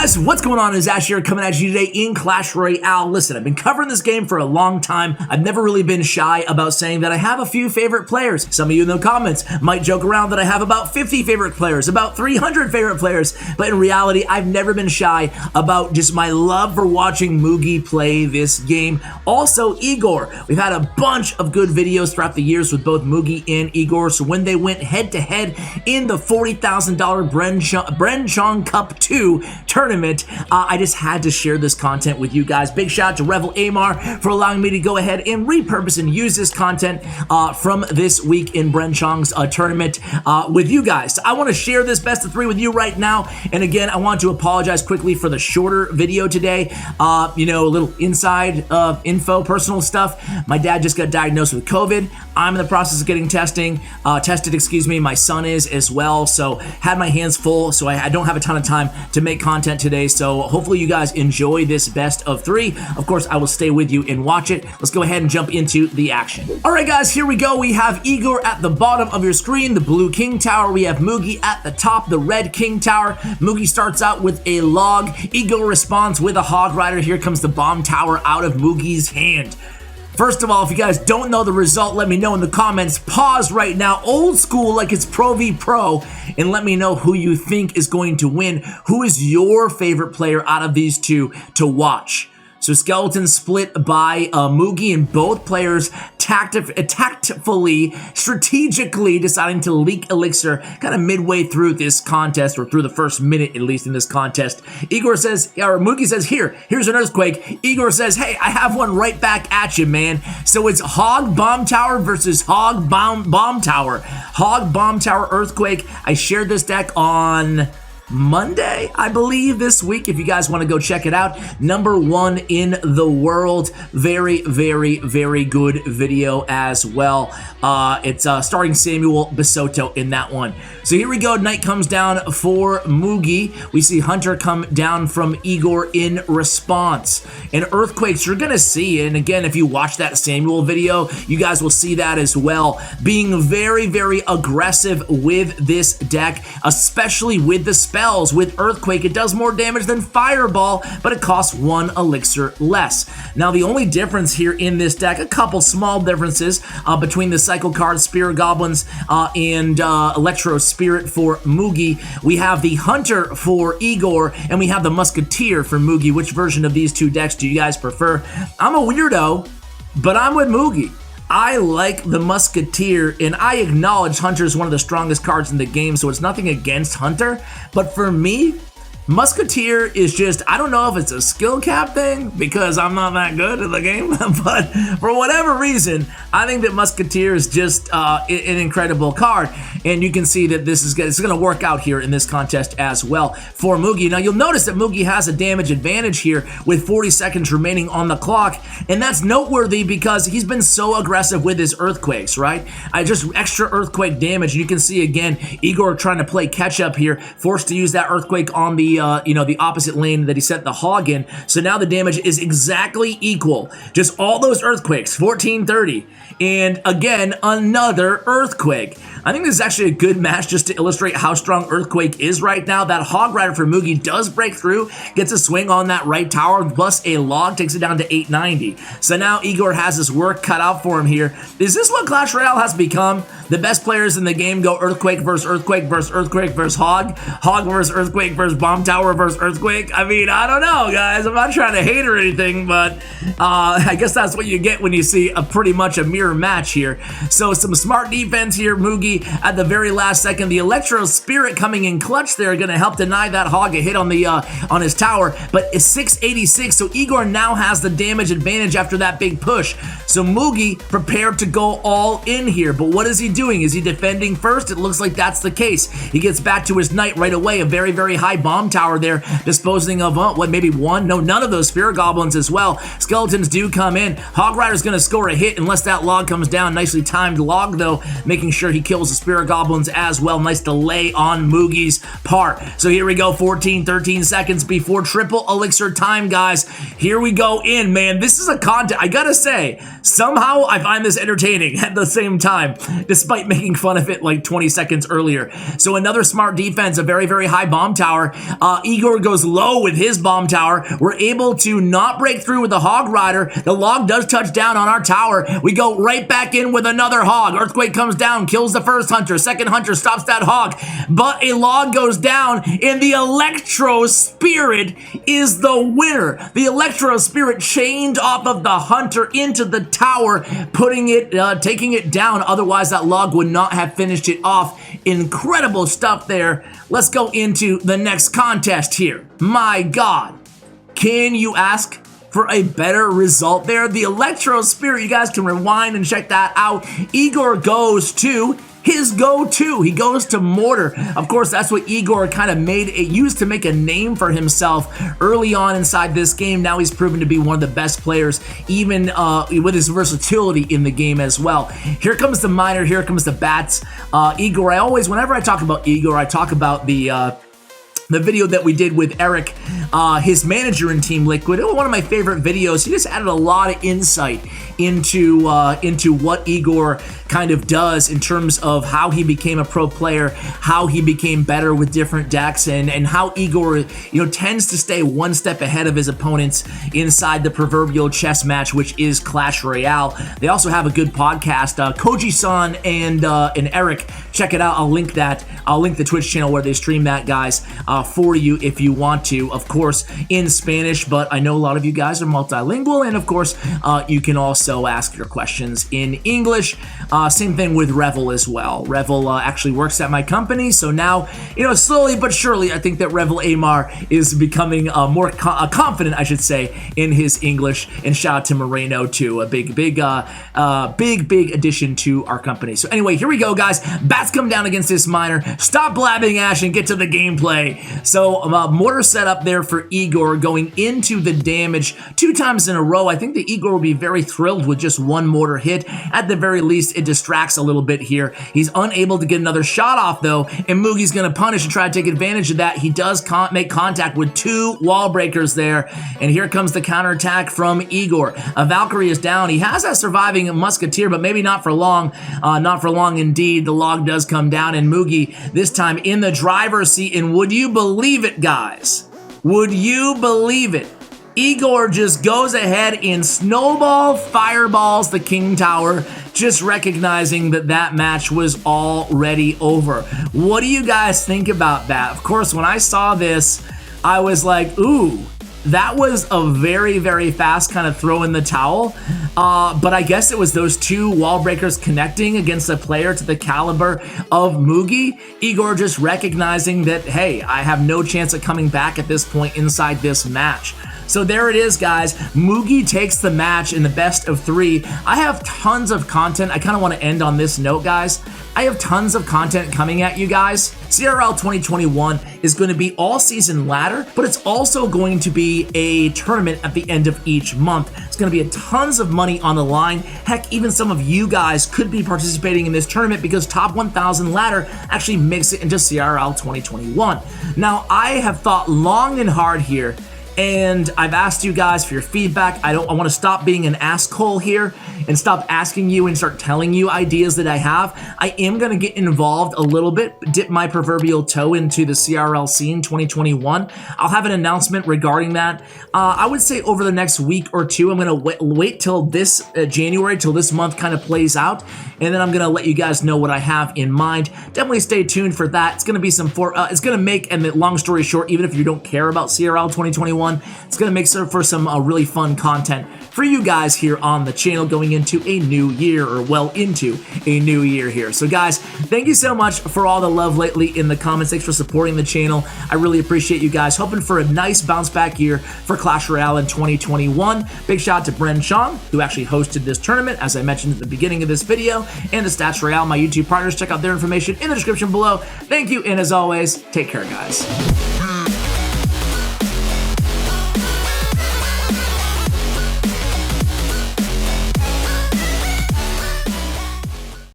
guys, what's going on? It's Ash here coming at you today in Clash Royale. Listen, I've been covering this game for a long time. I've never really been shy about saying that I have a few favorite players. Some of you in the comments might joke around that I have about 50 favorite players, about 300 favorite players, but in reality, I've never been shy about just my love for watching Mugi play this game. Also, Egor. We've had a bunch of good videos throughout the years with both Mugi and Egor, so when they went head-to-head in the $40,000 Bren Chong Cup 2 tournament, I just had to share this content with you guys. Big shout out to Revel Amar for allowing me to go ahead and repurpose and use this content from this week in Bren Chong's tournament with you guys. So I want to share this best of 3 with you right now. And again, I want to apologize quickly for the shorter video today. You know, a little inside info, personal stuff. My dad just got diagnosed with COVID. I'm in the process of getting tested, excuse me. My son is as well. So had my hands full, so I don't have a ton of time to make content today. So hopefully you guys enjoy this best of 3. Of course, I will stay with you and watch it. Let's go ahead and jump into the action. All right, guys, here we go. We have Egor at the bottom of your screen, the blue king tower. We have Mugi at the top, the red king tower. Mugi starts out with a log. Egor responds with a hog rider. Here comes the bomb tower out of Mugi's hand. First of all, if you guys don't know the result, let me know in the comments. Pause right now, old school like it's Pro v Pro, and let me know who you think is going to win. Who is your favorite player out of these two to watch? So Skeleton split by Mugi, and both players tactfully, strategically deciding to leak Elixir kind of midway through this contest, or through the first minute at least in this contest. Egor says, or Mugi says, here's an earthquake. Egor says, hey, I have one right back at you, man. So it's Hog Bomb Tower versus Hog Bomb Tower. Hog Bomb Tower Earthquake. I shared this deck on Monday, I believe, this week. If you guys want to go check it out, #1 in the world. Very, very, very good video as well. It's starring Samuel Basoto in that one. So here we go. Night comes down for Mugi. We see Hunter come down from Egor in response. And earthquakes you're gonna see, and again, if you watch that Samuel video, you guys will see that as well. Being very, very aggressive with this deck, especially with the spells. With Earthquake, it does more damage than Fireball, but it costs 1 elixir less. Now, the only difference here in this deck, a couple small differences between the Cycle card, Spirit Goblins, and Electro Spirit for Mugi. We have the Hunter for Egor, and we have the Musketeer for Mugi. Which version of these two decks do you guys prefer? I'm a weirdo, but I'm with Mugi. I like the Musketeer, and I acknowledge Hunter is one of the strongest cards in the game, so it's nothing against Hunter. But for me, Musketeer is just, I don't know if it's a skill cap thing because I'm not that good at the game, but for whatever reason, I think that Musketeer is just an incredible card, and you can see that this is going to work out here in this contest as well for Mugi. Now, you'll notice that Mugi has a damage advantage here with 40 seconds remaining on the clock, and that's noteworthy because he's been so aggressive with his Earthquakes, right? Just extra Earthquake damage, and you can see, again, Egor trying to play catch-up here, forced to use that Earthquake on the the opposite lane that he sent the hog in. So now the damage is exactly equal. Just all those earthquakes, 1430. And again, another earthquake. I think this is actually a good match just to illustrate how strong Earthquake is right now. That Hog Rider for Mugi does break through, gets a swing on that right tower, plus a log takes it down to 890. So now Egor has his work cut out for him here. Is this what Clash Royale has become? The best players in the game go Earthquake versus Earthquake versus Earthquake versus Hog, Hog versus Earthquake versus Bomb Tower versus Earthquake. I mean, I don't know, guys. I'm not trying to hate or anything, but I guess that's what you get when you see pretty much a mirror match here. So some smart defense here, Mugi at the very last second. The Electro Spirit coming in clutch there, going to help deny that Hog a hit on the on his tower, but it's 686, so Egor now has the damage advantage after that big push. So Mugi prepared to go all in here, but what is he doing? Is he defending first? It looks like that's the case. He gets back to his knight right away, a very, very high bomb tower there, disposing of, what, maybe one? No, none of those Spirit Goblins as well. Skeletons do come in. Hog Rider's going to score a hit unless that log comes down. Nicely timed log, though, making sure he kills kills the Spirit Goblins as well. Nice delay on Mugi's part. So here we go, 13 seconds before triple elixir time, guys. Here we go in, man. This is a contest. I gotta say, somehow I find this entertaining at the same time, despite making fun of it like 20 seconds earlier. So another smart defense, a very, very high bomb tower. Egor goes low with his bomb tower. We're able to not break through with the Hog Rider. The log does touch down on our tower. We go right back in with another hog. Earthquake comes down, kills the first hunter. Second hunter stops that hog, but a log goes down, and the Electro Spirit is the winner. The Electro Spirit chained off of the hunter into the tower, taking it down. Otherwise, that log would not have finished it off. Incredible stuff there. Let's go into the next contest here. My God, can you ask for a better result there? The Electro Spirit, you guys can rewind and check that out. Egor goes to his go-to. He goes to Mortar. Of course, that's what Egor kind of used to make a name for himself early on inside this game. Now he's proven to be one of the best players, even with his versatility in the game as well. Here comes the miner. Here comes the bats. Egor, whenever I talk about Egor, I talk about the video that we did with Eric, his manager in Team Liquid. It was one of my favorite videos. He just added a lot of insight into what Egor kind of does in terms of how he became a pro player, how he became better with different decks, and how Egor, tends to stay one step ahead of his opponents inside the proverbial chess match, which is Clash Royale. They also have a good podcast, Koji-san and Eric. Check it out. I'll link the Twitch channel where they stream that, guys, for you if you want to. Of course, in Spanish, but I know a lot of you guys are multilingual, and of course, you can also ask your questions in English. Same thing with Revel as well. Revel actually works at my company, so now, slowly but surely, I think that Revel Amar is becoming more confident, I should say, in his English. And shout out to Moreno too, a big addition to our company. So anyway, here we go, guys. Bats come down against this miner. Stop blabbing, Ash, and get to the gameplay. So mortar setup there for Egor, going into the damage 2 times in a row. I think the Egor will be very thrilled with just one mortar hit. At the very least, it distracts a little bit here. He's unable to get another shot off though, and Mugi's gonna punish and try to take advantage of that. He does make contact with 2 wall breakers there, and here comes the counterattack from Egor. A Valkyrie is down. He has that surviving Musketeer, but maybe not for long. Not for long indeed. The log does come down, and Mugi this time in the driver's seat, and would you believe it, guys? Would you believe it? Egor just goes ahead and snowball fireballs the King Tower, just recognizing that match was already over. What do you guys think about that? Of course, when I saw this, I was like, ooh, that was a very, very fast kind of throw in the towel. But I guess it was those 2 wall breakers connecting against a player to the caliber of Mugi. Egor just recognizing that, hey, I have no chance of coming back at this point inside this match. So there it is, guys. Mugi takes the match in the best of 3. I have tons of content. I kind of want to end on this note, guys. I have tons of content coming at you guys. CRL 2021 is going to be all season ladder, but it's also going to be a tournament at the end of each month. It's going to be tons of money on the line. Heck, even some of you guys could be participating in this tournament because Top 1000 ladder actually makes it into CRL 2021. Now, I have thought long and hard here, and I've asked you guys for your feedback. I want to stop being an asshole here and stop asking you and start telling you ideas that I have. I am going to get involved a little bit, dip my proverbial toe into the CRL scene 2021. I'll have an announcement regarding that. I would say over the next week or 2, I'm going to wait till this January, till this month kind of plays out, and then I'm going to let you guys know what I have in mind. Definitely stay tuned for that. It's going to be it's going to make, and long story short, even if you don't care about CRL 2021, it's going to make for some really fun content for you guys here on the channel going into a new year, or well into a new year here. So guys, thank you so much for all the love lately in the comments. Thanks for supporting the channel. I really appreciate you guys. Hoping for a nice bounce back year for Clash Royale in 2021. Big shout out to Bren Chong, who actually hosted this tournament, as I mentioned at the beginning of this video, and the Stats Royale, my YouTube partners. Check out their information in the description below. Thank you, and as always, take care, guys.